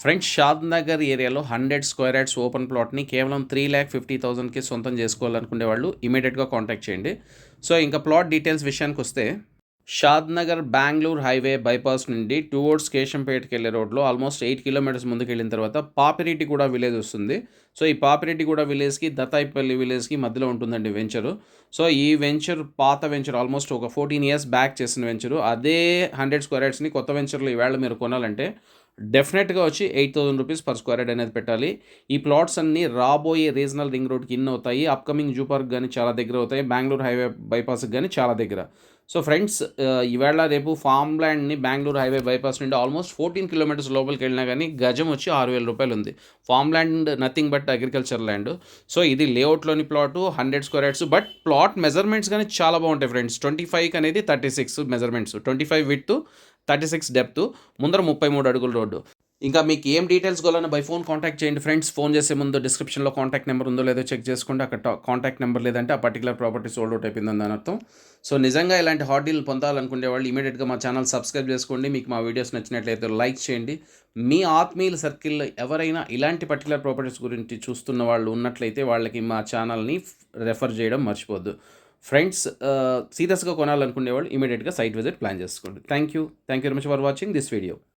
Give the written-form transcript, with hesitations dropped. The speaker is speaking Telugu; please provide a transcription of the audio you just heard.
ఫ్రెండ్స్ షాద్ నగర్ ఏరియాలో 100 స్క్వేర్ యార్డ్స్ ఓపెన్ ప్లాట్ని కేవలం 3,50,000కి సొంతం చేసుకోవాలనుకునే వాళ్ళు ఇమీడియట్గా కాంటాక్ట్ చేయండి. సో ఇంకా ప్లాట్ డీటెయిల్స్ విషయానికి వస్తే షాద్ నగర్ బెంగళూరు హైవే బైపాస్ నుండి టువర్డ్స్ కేశంపేటకి వెళ్ళే రోడ్లో ఆల్మోస్ట్ 8 కిలోమీటర్స్ ముందుకు వెళ్ళిన తర్వాత పాపిరెడ్డిగూడ విలేజ్ వస్తుంది. సో ఈ పాపిరెడ్డిగూడ విలేజ్కి దతాయిపల్లి విలేజ్కి మధ్యలో ఉంటుందండి వెంచరు. సో ఈ వెంచర్ పాత వెంచర్ ఆల్మోస్ట్ ఒక 14 ఇయర్స్ బ్యాక్ చేసిన వెంచరు. అదే 100 స్క్వేర్ యార్డ్స్ని కొత్త వెంచర్లో ఈవేళ మీరు కొనాలంటే డెఫినెట్గా వచ్చి 8,000 రూపీస్ పర్ స్క్వేర్ యార్డ్ అనేది పెట్టాలి. ఈ ప్లాట్స్ అన్నీ రాబోయే రీజనల్ రింగ్ రోడ్కి ఇన్ అవుతాయి. అప్కమింగ్ జూ పార్క్ కానీ చాలా దగ్గర అవుతాయి. బెంగళూరు హైవే బైపాస్కి కానీ చాలా దగ్గర. సో ఫ్రెండ్స్ ఈవేళ రేపు ఫామ్ ల్యాండ్ని బెంగళూరు హైవే బైపాస్ నుండి ఆల్మోస్ట్ 14 కిలోమీటర్స్ లోపలికి వెళ్ళినా కానీ గజం వచ్చి 6,000 రూపాయలు ఉంది. Farm land nothing but agriculture land. So ఇది లేఅవుట్లోని plot 100 square yards. But plot measurements కానీ చాలా బాగుంటాయి ఫ్రెండ్స్. 25 అనేది 36 మెజర్మెంట్స్, 25 విడ్త్, 36 డెప్త్, ముందర 33 అడుగుల రోడ్డు. ఇంకా మీకు ఏం డీటెయిల్స్ కావాలన్నా బై ఫోన్ కాంటాక్ట్ చేయండి ఫ్రెండ్స్. ఫోన్ చేసే ముందు డిస్క్రిప్షన్లో కాంటాక్ట్ నెంబర్ ఉందో లేదో చెక్ చేసుకోండి. అక్కడ కాంటాక్ట్ నెంబర్ లేదంటే ఆ పర్టికులర్ ప్రాపర్టీ సోల్డ్ అవుట్ అయిపోయిందని దాని అర్థం. సో నిజంగా ఇలాంటి హాట్ డీల్ పొందాలనుకునే వాళ్ళు ఇమీడియట్గా మా ఛానల్ సబ్స్క్రైబ్ చేసుకోండి. మీకు మా వీడియోస్ నచ్చినట్లయితే లైక్ చేయండి. మీ ఆత్మీయుల సర్కిల్లో ఎవరైనా ఇలాంటి పర్టికులర్ ప్రాపర్టీస్ గురించి చూస్తున్న వాళ్ళు ఉన్నట్లయితే వాళ్ళకి మా ఛానల్ని రెఫర్ చేయడం మర్చిపోద్దు. ఫ్రెండ్స్ సీరియస్గా కొనాలనుకునే వాళ్ళు ఇమీడియట్గా సైట్ విజిట్ ప్లాన్ చేసుకోండి. Thank you very much for watching this video.